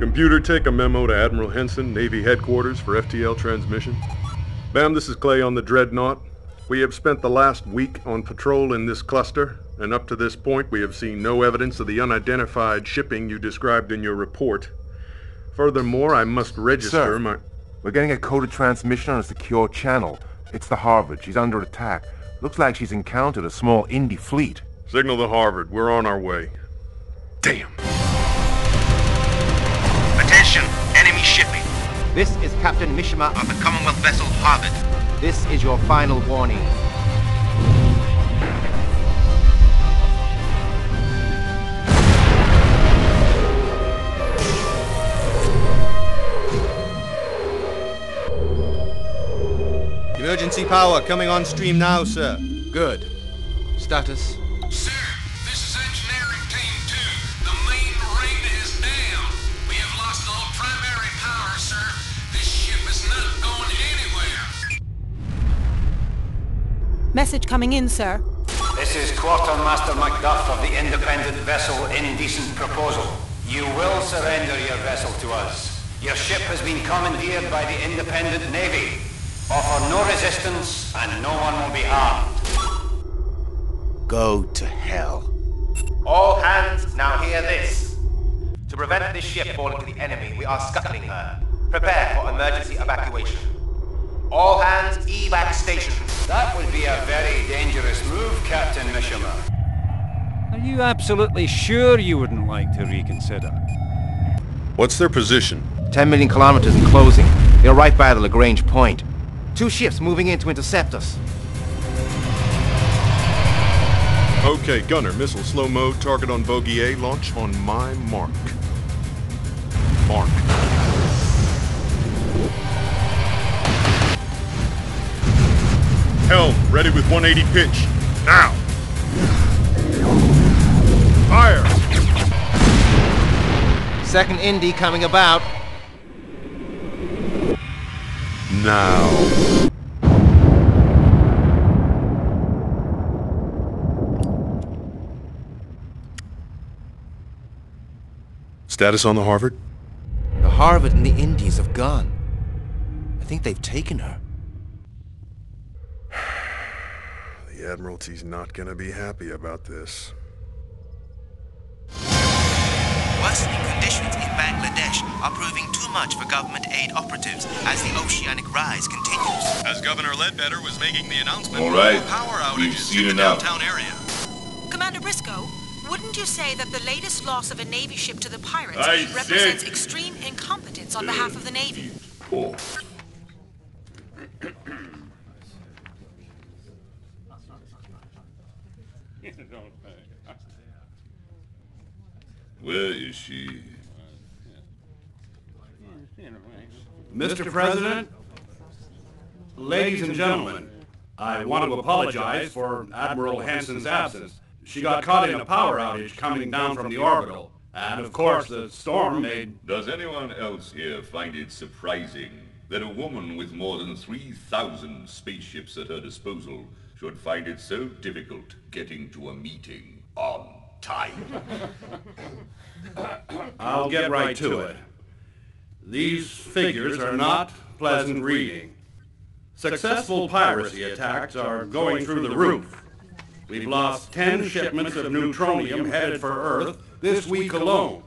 Computer, take a memo to Admiral Henson, Navy Headquarters, for FTL transmission. Ma'am, this is Clay on the Dreadnought. We have spent the last week on patrol in this cluster, and up to this point we have seen no evidence of the unidentified shipping you described in your report. Furthermore, I must register my... We're getting a coded transmission on a secure channel. It's the Harvard. She's under attack. Looks like she's encountered a small Indy fleet. Signal the Harvard. We're on our way. Damn. Attention, enemy shipping. This is Captain Mishima Of the Commonwealth vessel Harvard. This is your final warning. Emergency power coming on stream now, sir. Good. Status? Sir, this is engineering team 2. The main ring is down. We have lost all primary power, sir. This ship is not going anywhere. Message coming in, sir. This is Quartermaster Macduff of the independent vessel Indecent Proposal. You will surrender your vessel to us. Your ship has been commandeered by the independent Navy. Offer no resistance, and no one will be harmed. Go to hell. All hands, now hear this. To prevent this ship falling to the enemy, we are scuttling her. Prepare for emergency evacuation. All hands, evac station. That would be a very dangerous move, Captain Mishima. Are you absolutely sure you wouldn't like to reconsider? What's their position? 10 million kilometers and closing. They're right by the Lagrange point. 2 ships moving in to intercept us. Okay, gunner, missile slow mode, target on bogey A, launch on my mark. Mark. Helm, ready with 180 pitch. Now! Fire! Second Indy coming about. Now. Status on the Harvard? The Harvard and the Indies have gone. I think they've taken her. The Admiralty's not gonna be happy about this. Worsening conditions in Bangladesh are proving too much for government aid operatives as the oceanic rise continues. As Governor Ledbetter was making the announcement, all right, power we've outages seen in the enough. downtown area. Commander Briscoe, wouldn't you say that the latest loss of a Navy ship to the pirates I represents said- extreme incompetence on behalf of the Navy? Oh. Where is she? Mr. President, ladies and gentlemen, I want to apologize for Admiral Hanson's absence. She got caught in a power outage coming down from the orbital, and of course the storm made... Does anyone else here find it surprising that a woman with more than 3,000 spaceships at her disposal should find it so difficult getting to a meeting on time? I'll get right to it. These figures are not pleasant reading. Successful piracy attacks are going through the roof. We've lost 10 shipments of neutronium headed for Earth this week alone.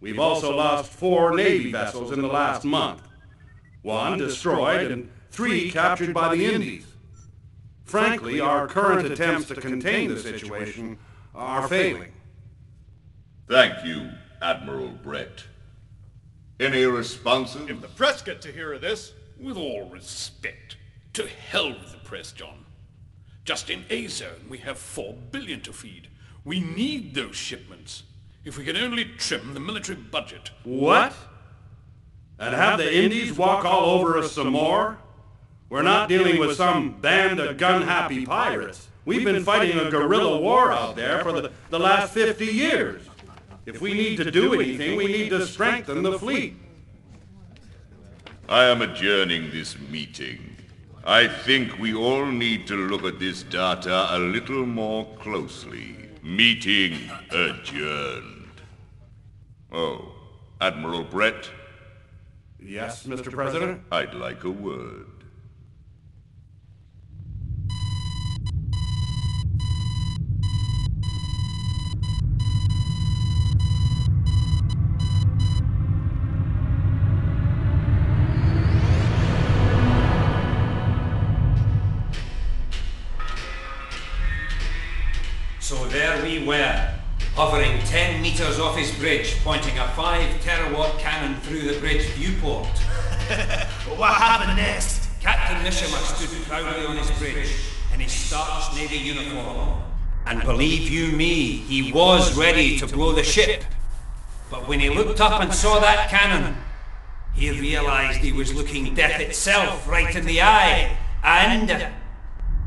We've also lost 4 Navy vessels in the last month. 1 destroyed and 3 captured by the Indies. Frankly, our current attempts to contain the situation are failing. Thank you, Admiral Brett. Any responses? If the press get to hear of this... With all respect, to hell with the press, John. Just in A-Zone, we have 4 billion to feed. We need those shipments. If we can only trim the military budget. What? And have the Indies walk all over us some more? We're not dealing with some band of gun-happy pirates. We've been fighting a guerrilla war out there for the last 50 years. If we need to do anything, we need to strengthen the fleet. I am adjourning this meeting. I think we all need to look at this data a little more closely. Meeting adjourned. Oh, Admiral Brett? Yes, Mr. President? I'd like a word. So there we were, hovering 10 meters off his bridge, pointing a 5 terawatt cannon through the bridge viewport. What happened next? Captain Mishima stood proudly on his bridge in his starched Navy uniform. And believe you me, he was ready to blow the ship. But when he looked up and saw that cannon, he realized he was looking death itself right in the eye, and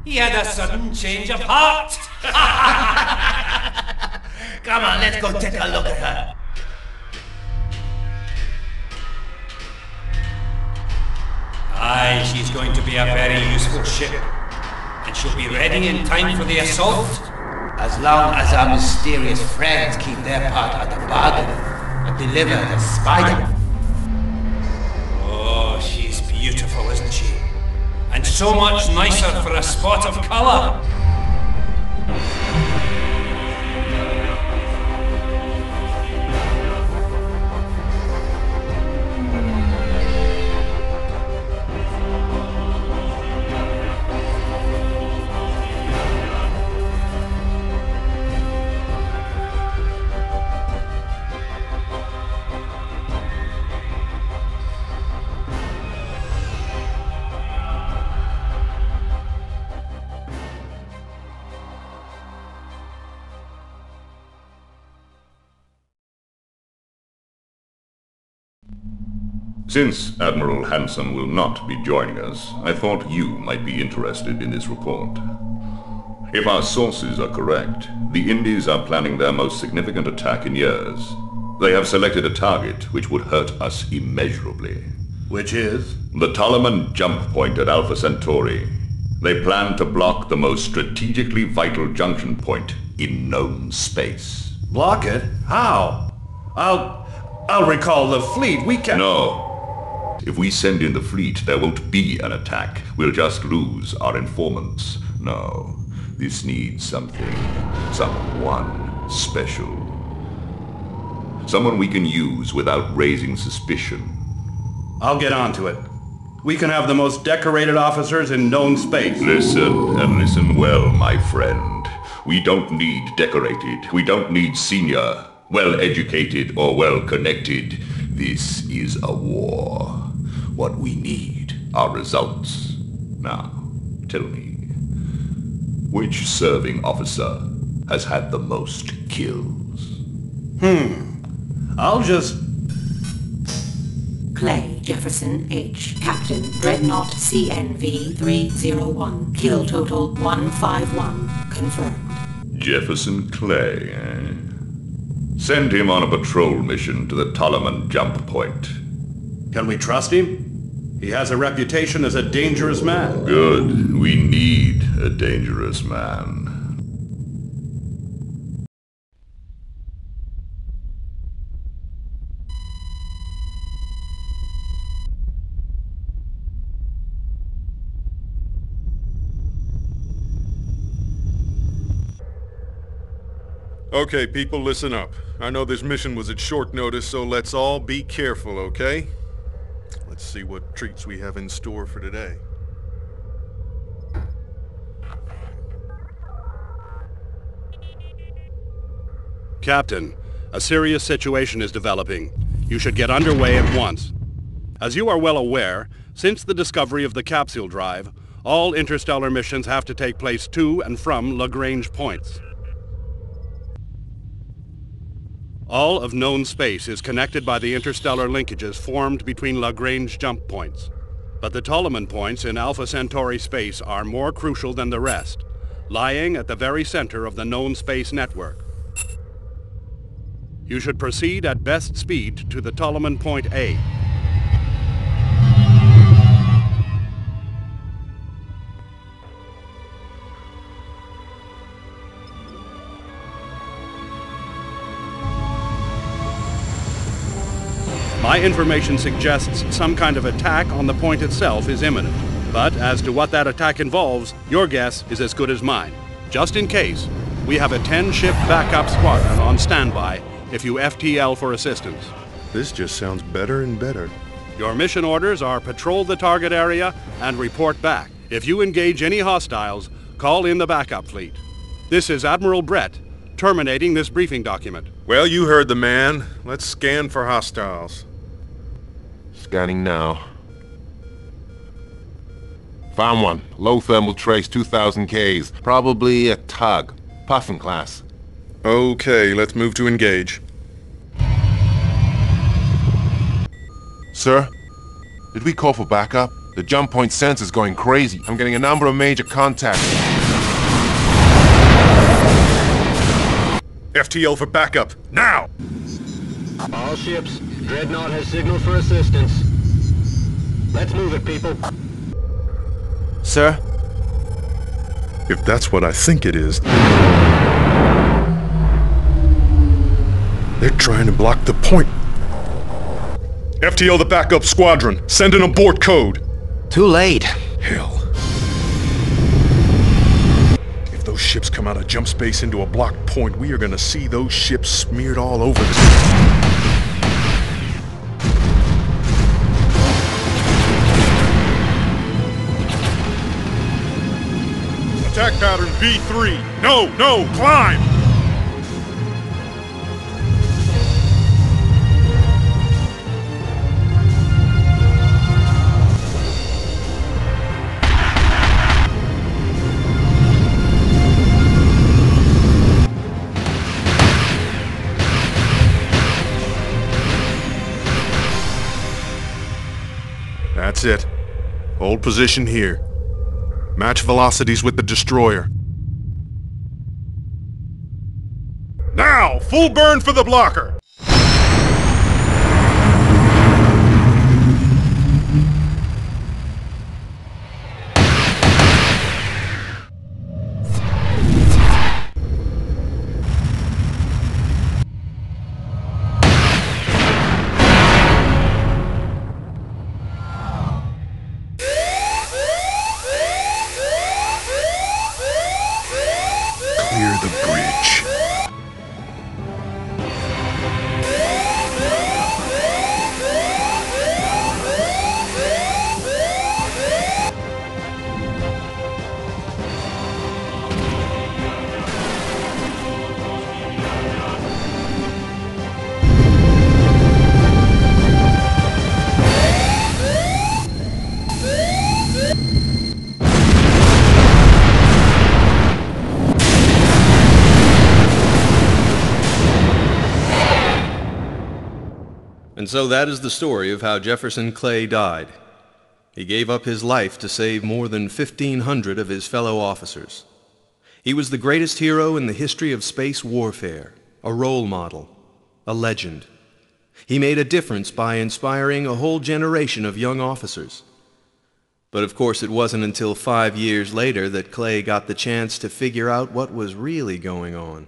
he had a sudden change of heart. Come on, let's go take a look at her. Aye, she's going to be a very useful ship. And she'll be ready in time for the assault. As long as our mysterious friends keep their part of the bargain and deliver the spider. Oh, she's beautiful, isn't she? And so much nicer for a spot of colour. Since Admiral Hanson will not be joining us, I thought you might be interested in this report. If our sources are correct, the Indies are planning their most significant attack in years. They have selected a target which would hurt us immeasurably. Which is? The Tolleman jump point at Alpha Centauri. They plan to block the most strategically vital junction point in known space. Block it? How? I'll recall the fleet. We can... No. If we send in the fleet, there won't be an attack. We'll just lose our informants. No. This needs something. Someone special. Someone we can use without raising suspicion. I'll get onto it. We can have the most decorated officers in known space. Listen, and listen well, my friend. We don't need decorated. We don't need senior, well-educated, or well-connected. This is a war. What we need are results. Now, tell me, which serving officer has had the most kills? I'll just... Clay Jefferson H. Captain Dreadnought CNV 301. Kill total 151. Confirmed. Jefferson Clay, eh? Send him on a patrol mission to the Tolleman jump point. Can we trust him? He has a reputation as a dangerous man. Good. We need a dangerous man. Okay, people, listen up. I know this mission was at short notice, so let's all be careful, okay? Let's see what treats we have in store for today. Captain, a serious situation is developing. You should get underway at once. As you are well aware, since the discovery of the capsule drive, all interstellar missions have to take place to and from Lagrange points. All of known space is connected by the interstellar linkages formed between Lagrange jump points. But the Tolleman points in Alpha Centauri space are more crucial than the rest, lying at the very center of the known space network. You should proceed at best speed to the Tolleman point A. My information suggests some kind of attack on the point itself is imminent. But as to what that attack involves, your guess is as good as mine. Just in case, we have a 10-ship backup squadron on standby if you FTL for assistance. This just sounds better and better. Your mission orders are patrol the target area and report back. If you engage any hostiles, call in the backup fleet. This is Admiral Brett, terminating this briefing document. Well, you heard the man. Let's scan for hostiles. Scanning now. Found one. Low thermal trace, 2,000 Ks. Probably a tug. Puffin class. Okay, let's move to engage. Sir? Did we call for backup? The jump point sensor's going crazy. I'm getting a number of major contacts. FTL for backup, now! All ships, Dreadnought has signaled for assistance. Let's move it, people. Sir? If that's what I think it is... They're trying to block the point. FTL the backup squadron, send an abort code. Too late. Hell. If those ships come out of jump space into a blocked point, we are gonna see those ships smeared all over the... Attack pattern B3. No, climb! That's it. Hold position here. Match velocities with the destroyer. Now, full burn for the blocker! Clear the bridge. And so that is the story of how Jefferson Clay died. He gave up his life to save more than 1,500 of his fellow officers. He was the greatest hero in the history of space warfare, a role model, a legend. He made a difference by inspiring a whole generation of young officers. But of course it wasn't until 5 years later that Clay got the chance to figure out what was really going on.